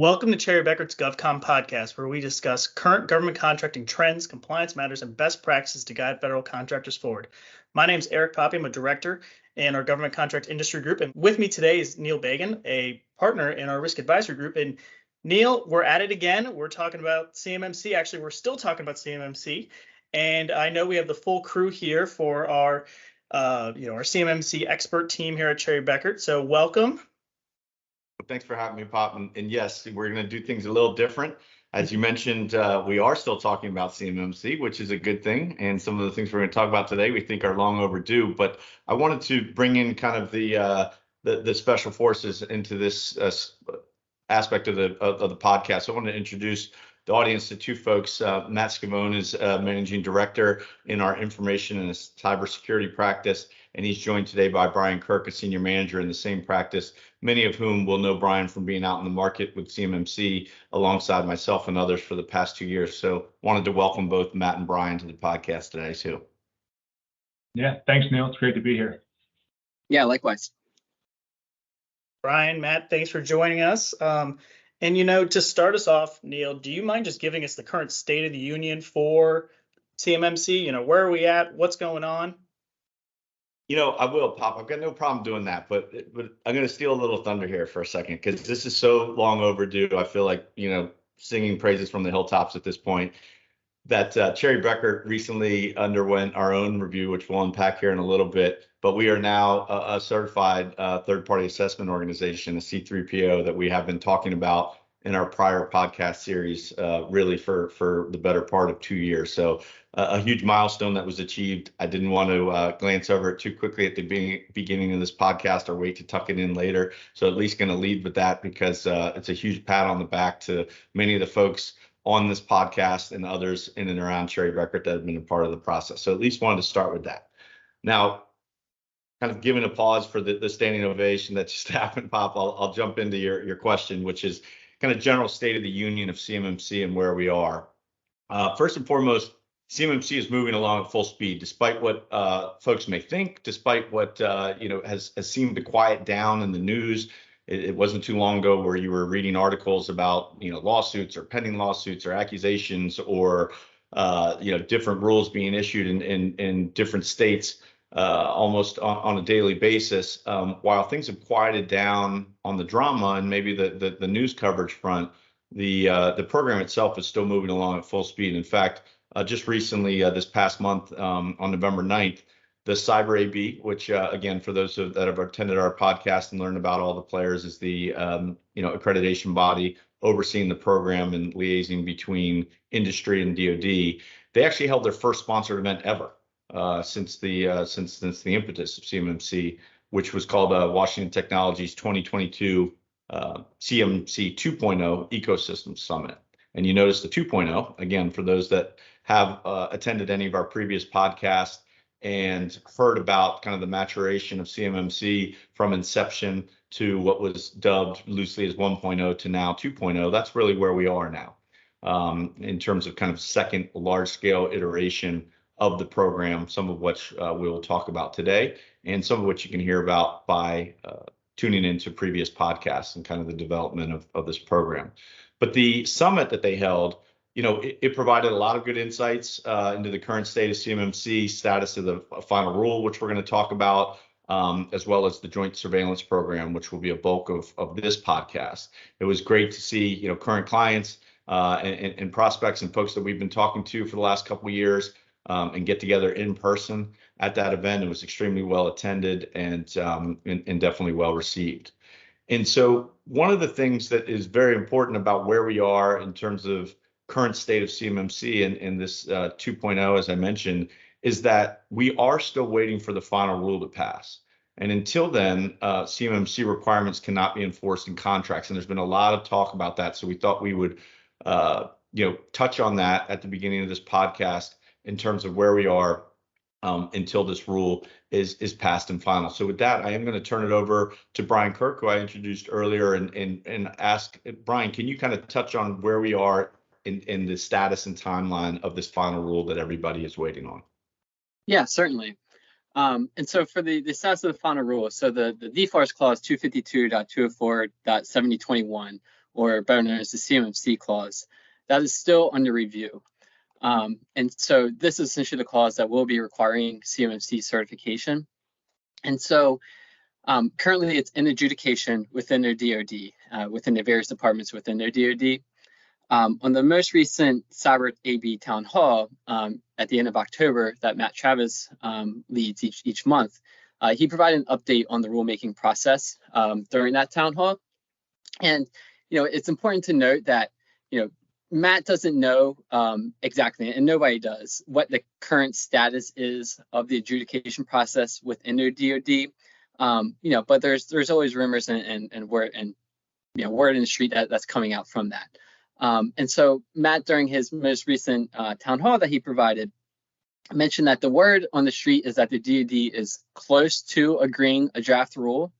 Welcome to Cherry Bekart's GovCom podcast, where we discuss current government contracting trends, compliance matters, and best practices to guide federal contractors forward. My name is Eric Poppe. I'm a director in our government contract industry group. And with me today is Neal Beggan, a partner in our risk advisory group. And Neal, we're at it again. We're talking about CMMC. Actually, we're still talking about CMMC. And I know we have the full crew here for our CMMC expert team here at Cherry Bekart. So welcome. Thanks for having me, Pop. And yes, we're going to do things a little different. As you mentioned, we are still talking about CMMC, which is a good thing. And some of the things we're going to talk about today, we think are long overdue. But I wanted to bring in kind of the special forces into this aspect of the podcast. So I want to introduce the audience to two folks. Matt Schiavone is managing director in our information and cybersecurity practice. And he's joined today by Brian Kirk, a senior manager in the same practice, many of whom will know Brian from being out in the market with CMMC alongside myself and others for the past 2 years. So wanted to welcome both Matt and Brian to the podcast today too. Yeah, thanks, Neal. It's great to be here. Yeah, likewise. Brian, Matt, thanks for joining us. And, to start us off, Neal, do you mind just giving us the current state of the union for CMMC? Where are we at? What's going on? I will, Pop. I've got no problem doing that, but I'm going to steal a little thunder here for a second because this is so long overdue. I feel like, singing praises from the hilltops at this point. That Cherry Bekart recently underwent our own review, which we'll unpack here in a little bit. But we are now a certified third-party assessment organization, a C3PO, that we have been talking about in our prior podcast series, really for the better part of 2 years. So a huge milestone that was achieved. I didn't want to glance over it too quickly at the beginning of this podcast or wait to tuck it in later. So at least going to lead with that because it's a huge pat on the back to many of the folks on this podcast and others in and around Cherry Bekart that have been a part of the process. So at least wanted to start with that. Now, kind of giving a pause for the standing ovation that just happened, Pop, I'll jump into your question, which is kind of general state of the union of CMMC and where we are. First and foremost, CMMC is moving along at full speed, despite what folks may think, despite what has seemed to quiet down in the news. It wasn't too long ago where you were reading articles about lawsuits or pending lawsuits or accusations or different rules being issued in different states almost on a daily basis. While things have quieted down on the drama and maybe the news coverage front, the program itself is still moving along at full speed. In fact, just recently, this past month on November 9th, the Cyber AB, which again, for those that have attended our podcast and learned about all the players, is the accreditation body overseeing the program and liaising between industry and DoD. They actually held their first sponsored event ever since the impetus of CMMC, which was called Washington Technology's 2022 CMMC 2.0 Ecosystem Summit. And you notice the 2.0, again, for those that have attended any of our previous podcasts and heard about kind of the maturation of CMMC from inception to what was dubbed loosely as 1.0 to now 2.0, that's really where we are now in terms of kind of second large scale iteration of the program, some of which we will talk about today and some of which you can hear about by tuning into previous podcasts and kind of the development of this program. But the summit that they held, it provided a lot of good insights into the current state of CMMC, status of the final rule, which we're going to talk about, as well as the joint surveillance program, which will be a bulk of this podcast. It was great to see, current clients and prospects and folks that we've been talking to for the last couple of years and get together in person at that event. It was extremely well attended and definitely well received. And so one of the things that is very important about where we are in terms of current state of CMMC and this 2.0, as I mentioned, is that we are still waiting for the final rule to pass. And until then, CMMC requirements cannot be enforced in contracts. And there's been a lot of talk about that. So we thought we would, touch on that at the beginning of this podcast in terms of where we are until this rule is passed and final. So with that, I am going to turn it over to Brian Kirk, who I introduced earlier, and ask Brian, can you kind of touch on where we are in the status and timeline of this final rule that everybody is waiting on? Yeah, certainly. And so for the status of the final rule, so the DFARS clause 252.204.7021 or better known as the CMMC clause, that is still under review. And so this is essentially the clause that will be requiring CMMC certification. And so currently it's in adjudication within their DoD, within the various departments within their DoD. On the most recent Cyber AB Town Hall at the end of October that Matt Travis leads each month, he provided an update on the rulemaking process during that town hall. And, it's important to note that, Matt doesn't know exactly, and nobody does, what the current status is of the adjudication process within their DoD. But there's always rumors and word in the street that's coming out from that. And so Matt, during his most recent town hall that he provided, mentioned that the word on the street is that the DoD is close to agreeing a draft rule.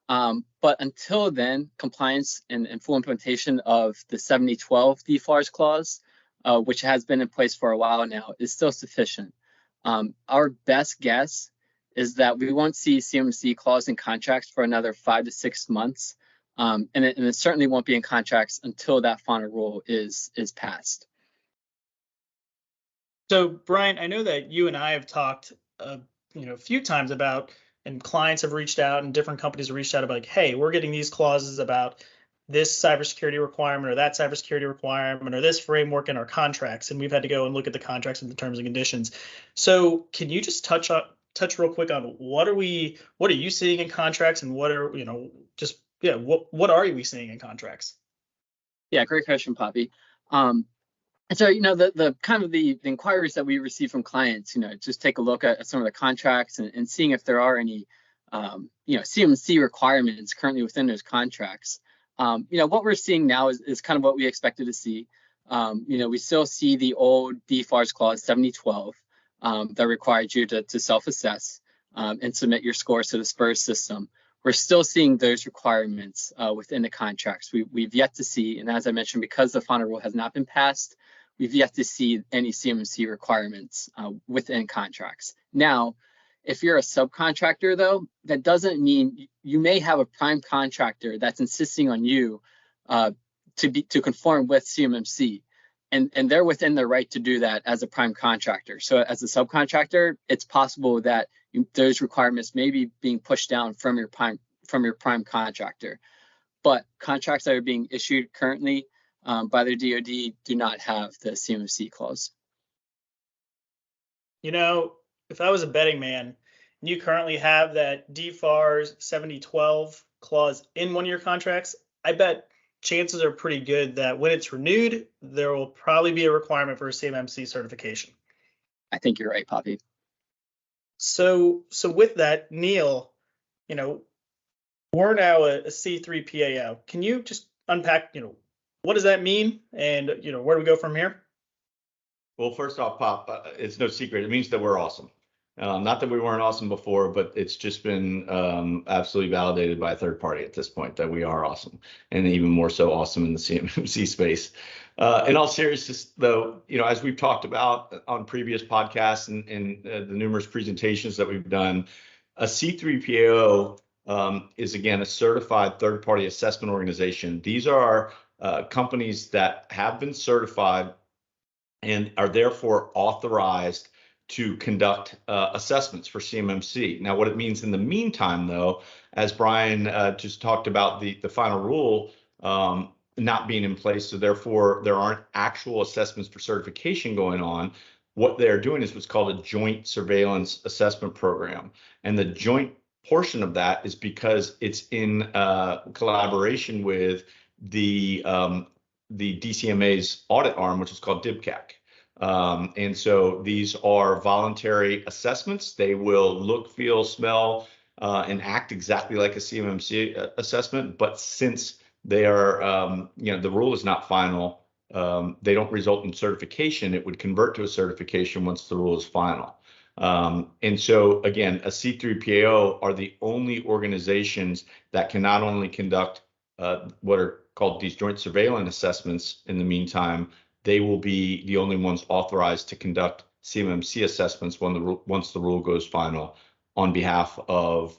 But until then, compliance and full implementation of the 7012 DFARS clause, which has been in place for a while now, is still sufficient. Our best guess is that we won't see CMMC clause in contracts for another 5 to 6 months. And it certainly won't be in contracts until that final rule is passed. So, Brian, I know that you and I have talked, a few times about, and clients have reached out and different companies have reached out about, like, hey, we're getting these clauses about this cybersecurity requirement or that cybersecurity requirement or this framework in our contracts, and we've had to go and look at the contracts and the terms and conditions. So, can you just touch real quick on what are you seeing in contracts, and what are what are we seeing in contracts? Yeah, great question, Poppe. And so, the kind of the inquiries that we receive from clients, just take a look at some of the contracts and seeing if there are any, CMMC requirements currently within those contracts. What we're seeing now is kind of what we expected to see. We still see the old DFARS clause 7012 that required you to self-assess and submit your scores to the SPURS system. We're still seeing those requirements within the contracts. We've yet to see, and as I mentioned, because the final rule has not been passed, we've yet to see any CMMC requirements within contracts. Now, if you're a subcontractor, though, that doesn't mean you may have a prime contractor that's insisting on you to conform with CMMC, and they're within their right to do that as a prime contractor. So as a subcontractor, it's possible that those requirements may be being pushed down from your prime contractor. But contracts that are being issued currently by their DoD do not have the CMMC clause. If I was a betting man and you currently have that DFARS 7012 clause in one of your contracts, I bet chances are pretty good that when it's renewed, there will probably be a requirement for a CMMC certification. I think you're right, Poppe. So with that, Neal, we're now a C3PAO. Can you just unpack, what does that mean, and where do we go from here? Well, first off, Pop, it's no secret. It means that we're awesome. Not that we weren't awesome before, but it's just been absolutely validated by a third party at this point that we are awesome, and even more so awesome in the CMMC space. In all seriousness, though, as we've talked about on previous podcasts and the numerous presentations that we've done, a C3PAO is, again, a certified third-party assessment organization. These are companies that have been certified and are therefore authorized to conduct assessments for CMMC. Now, what it means in the meantime, though, as Brian just talked about the final rule not being in place, so therefore there aren't actual assessments for certification going on. What they're doing is what's called a joint surveillance assessment program. And the joint portion of that is because it's in collaboration with the DCMA's audit arm, which is called DIBCAC. And so these are voluntary assessments. They will look, feel, smell, and act exactly like a CMMC assessment. But since they are, the rule is not final, they don't result in certification. It would convert to a certification once the rule is final. And so, again, a C3PAO are the only organizations that can not only conduct what are called these joint surveillance assessments in the meantime, they will be the only ones authorized to conduct CMMC assessments once the rule goes final on behalf of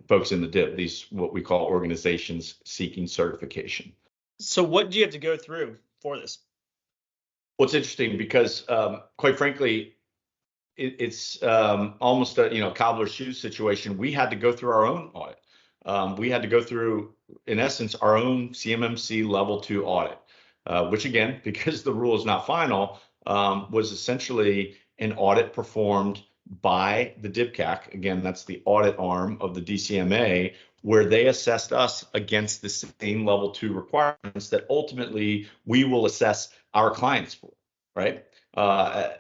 folks in the DIB, these what we call organizations seeking certification. So what do you have to go through for this? Well, it's interesting because, quite frankly, it's almost a cobbler's shoes situation. We had to go through our own audit. We had to go through, in essence, our own CMMC level 2 audit, which again, because the rule is not final, was essentially an audit performed by the DIBCAC. Again, that's the audit arm of the DCMA, where they assessed us against the same level 2 requirements that ultimately we will assess our clients for, right?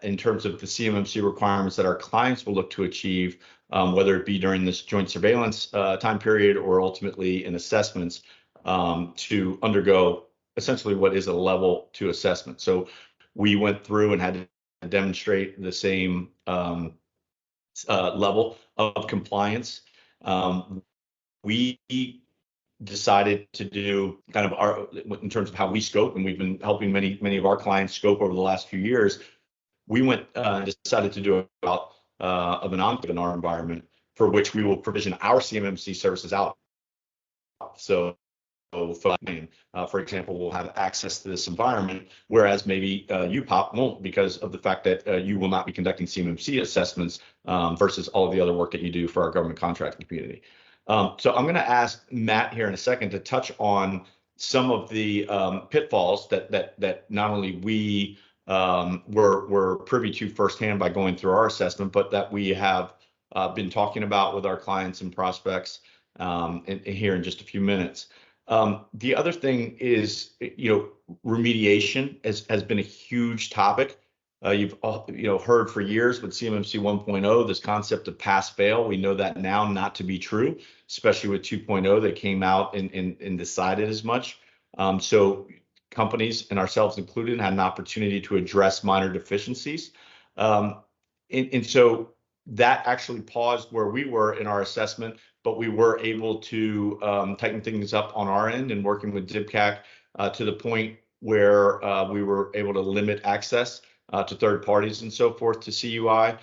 In terms of the CMMC requirements that our clients will look to achieve, whether it be during this joint surveillance time period or ultimately in assessments, to undergo essentially what is a level 2 assessment. So we went through and had to demonstrate the same level of compliance. We decided to do kind of our, in terms of how we scope, and we've been helping many of our clients scope over the last few years. We went decided to do about of an enclave in our environment, for which we will provision our CMMC services out. So for example, will have access to this environment, whereas maybe you, Pop, won't, because of the fact that you will not be conducting CMMC assessments versus all of the other work that you do for our government contracting community. So I'm going to ask Matt here in a second to touch on some of the pitfalls that not only we were privy to firsthand by going through our assessment, but that we have been talking about with our clients and prospects here in just a few minutes. The other thing is, remediation has been a huge topic. You've heard for years with CMMC 1.0, this concept of pass-fail. We know that now not to be true, especially with 2.0 that came out and decided as much. So companies, and ourselves included, had an opportunity to address minor deficiencies. And so that actually paused where we were in our assessment, but we were able to tighten things up on our end and working with DIBCAC to the point where we were able to limit access to third parties and so forth to CUI,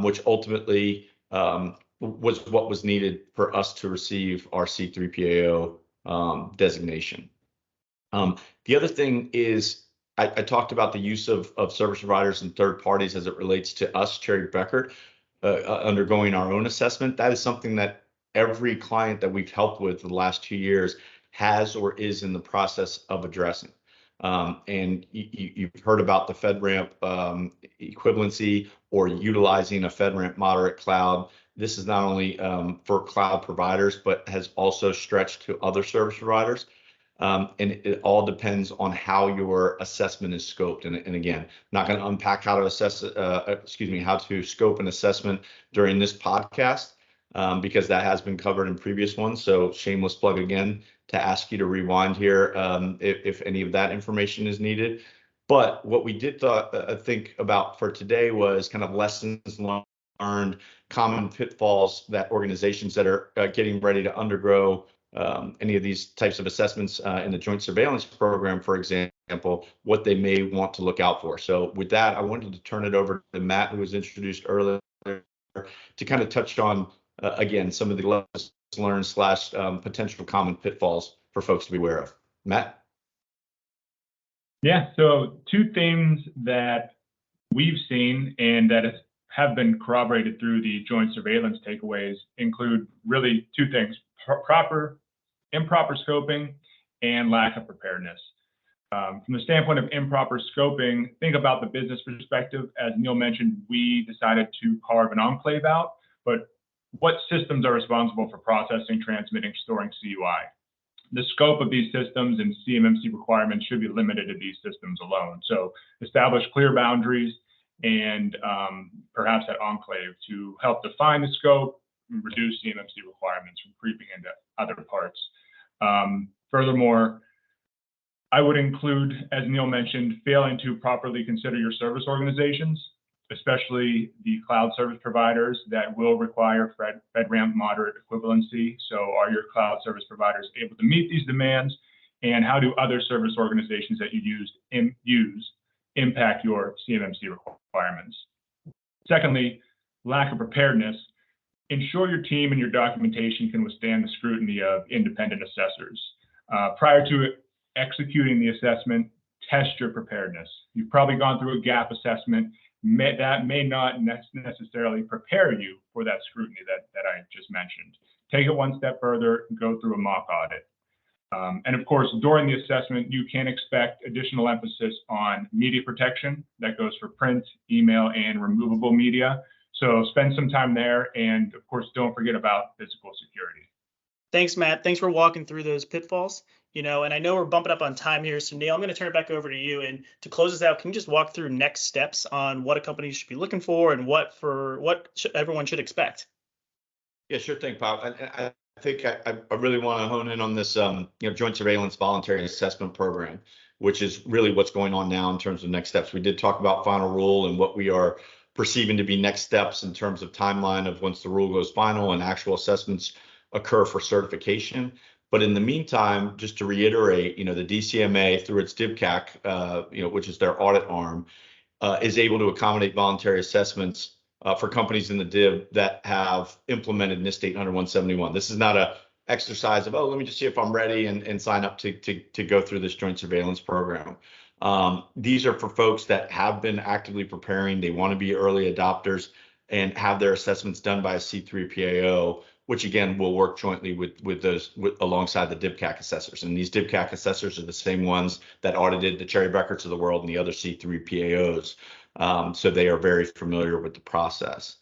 which ultimately was what was needed for us to receive our C3PAO designation. The other thing is, I talked about the use of service providers and third parties as it relates to us, Cherry Bekaert, undergoing our own assessment. That is something that every client that we've helped with the last 2 years has or is in the process of addressing. And you've heard about the FedRAMP equivalency or utilizing a FedRAMP moderate cloud. This is not only for cloud providers, but has also stretched to other service providers. And it all depends on how your assessment is scoped. And again, not going to unpack how to assess, how to scope an assessment during this podcast, because that has been covered in previous ones. So shameless plug again to ask you to rewind here if any of that information is needed. But what we did think about for today was kind of lessons learned, common pitfalls that organizations that are getting ready to undergo any of these types of assessments in the joint surveillance program, for example, what they may want to look out for. So with that, I wanted to turn it over to Matt, who was introduced earlier, to kind of touch on, again, some of the lessons learned / potential common pitfalls for folks to be aware of. Matt? Yeah, so 2 things that we've seen and that have been corroborated through the joint surveillance takeaways include really 2 things: improper scoping and lack of preparedness. From the standpoint of improper scoping, think about the business perspective. As Neal mentioned, we decided to carve an enclave out, but what systems are responsible for processing, transmitting, storing CUI? The scope of these systems and CMMC requirements should be limited to these systems alone. So establish clear boundaries and perhaps that enclave to help define the scope and reduce CMMC requirements from creeping into other parts. Furthermore, I would include, as Neal mentioned, failing to properly consider your service organizations, especially the cloud service providers that will require FedRAMP moderate equivalency. So are your cloud service providers able to meet these demands? And how do other service organizations that you use impact your CMMC requirements? Secondly, lack of preparedness. Ensure your team and your documentation can withstand the scrutiny of independent assessors. Prior to executing the assessment, test your preparedness. You've probably gone through a gap assessment. That may not necessarily prepare you for that scrutiny that I just mentioned. Take it one step further, go through a mock audit. And of course, during the assessment, you can expect additional emphasis on media protection. That goes for print, email, and removable media. So spend some time there. And of course, don't forget about physical security. Thanks, Matt. Thanks for walking through those pitfalls. And I know we're bumping up on time here. So Neal, I'm going to turn it back over to you. And to close this out, can you just walk through next steps on what a company should be looking for and what everyone should expect? Yeah, sure thing, Pop. I think I really want to hone in on this, joint surveillance voluntary assessment program, which is really what's going on now in terms of next steps. We did talk about final rule and what we are perceiving to be next steps in terms of timeline of once the rule goes final and actual assessments occur for certification. But in the meantime, just to reiterate, the DCMA through its DIBCAC, which is their audit arm, is able to accommodate voluntary assessments for companies in the DIB that have implemented NIST 800-171. This is not a exercise of, let me just see if I'm ready and sign up to go through this joint surveillance program. These are for folks that have been actively preparing. They want to be early adopters and have their assessments done by a C3PAO, which again will work jointly with alongside the DIBCAC assessors. And these DIBCAC assessors are the same ones that audited the Cherry Beckerts of the world and the other C3PAOs. So they are very familiar with the process.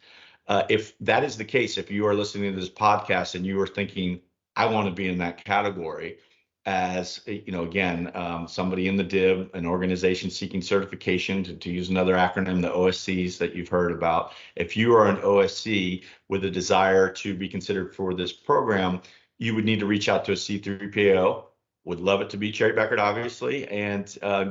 If that is the case, if you are listening to this podcast and you are thinking, I want to be in that category as, somebody in the DIB, an organization seeking certification, to use another acronym, the OSCs that you've heard about. If you are an OSC with a desire to be considered for this program, you would need to reach out to a C3PAO. Would love it to be Cherry Bekaert, obviously, and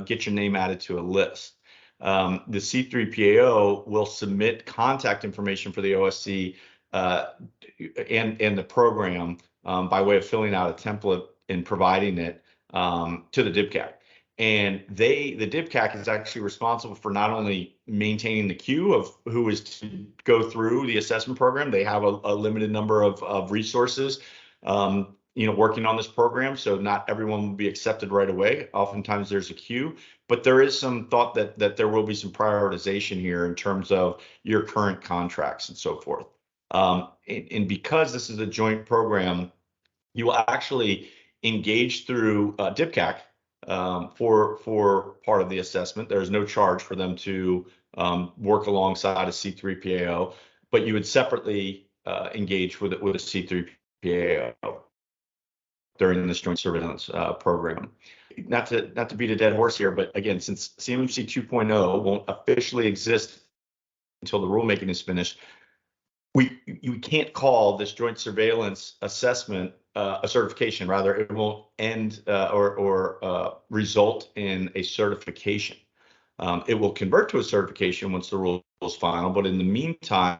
get your name added to a list. The C3PAO will submit contact information for the OSC and the program by way of filling out a template and providing it to the DIBCAC. And the DIBCAC is actually responsible for not only maintaining the queue of who is to go through the assessment program. They have a limited number of resources working on this program, so not everyone will be accepted right away. Oftentimes there's a queue, but there is some thought that there will be some prioritization here in terms of your current contracts and so forth. And because this is a joint program, you will actually engage through DIBCAC for part of the assessment. There's no charge for them to work alongside a C3PAO, but you would separately engage with a C3PAO during this joint surveillance program. Not to beat a dead horse here, but again, since CMMC 2.0 won't officially exist until the rulemaking is finished, you can't call this joint surveillance assessment a certification. Rather, it won't end or result in a certification. It will convert to a certification once the rule is final, but in the meantime,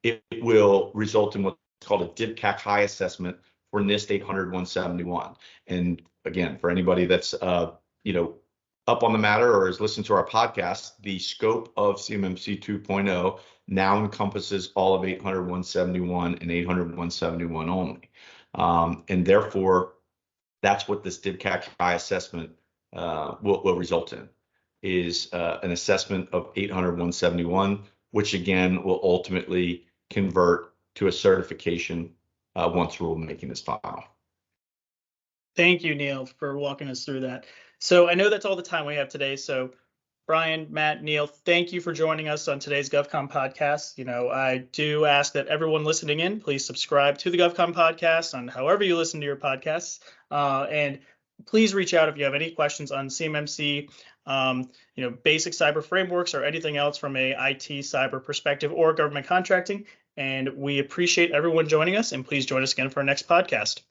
it will result in what's called a DIBCAC high assessment for NIST 800-171. And again, for anybody that's up on the matter or has listened to our podcast, the scope of CMMC 2.0 now encompasses all of 800-171 and 800-171 only. And therefore, that's what this DIBCAC high assessment will result in, is an assessment of 800-171, which again will ultimately convert to a certification once rulemaking is final. Thank you, Neal, for walking us through that. So I know that's all the time we have today. So Brian, Matt, Neal, thank you for joining us on today's GovCon podcast. I do ask that everyone listening in, please subscribe to the GovCon podcast on however you listen to your podcasts. And please reach out if you have any questions on CMMC, basic cyber frameworks or anything else from a IT cyber perspective or government contracting. And we appreciate everyone joining us, and please join us again for our next podcast.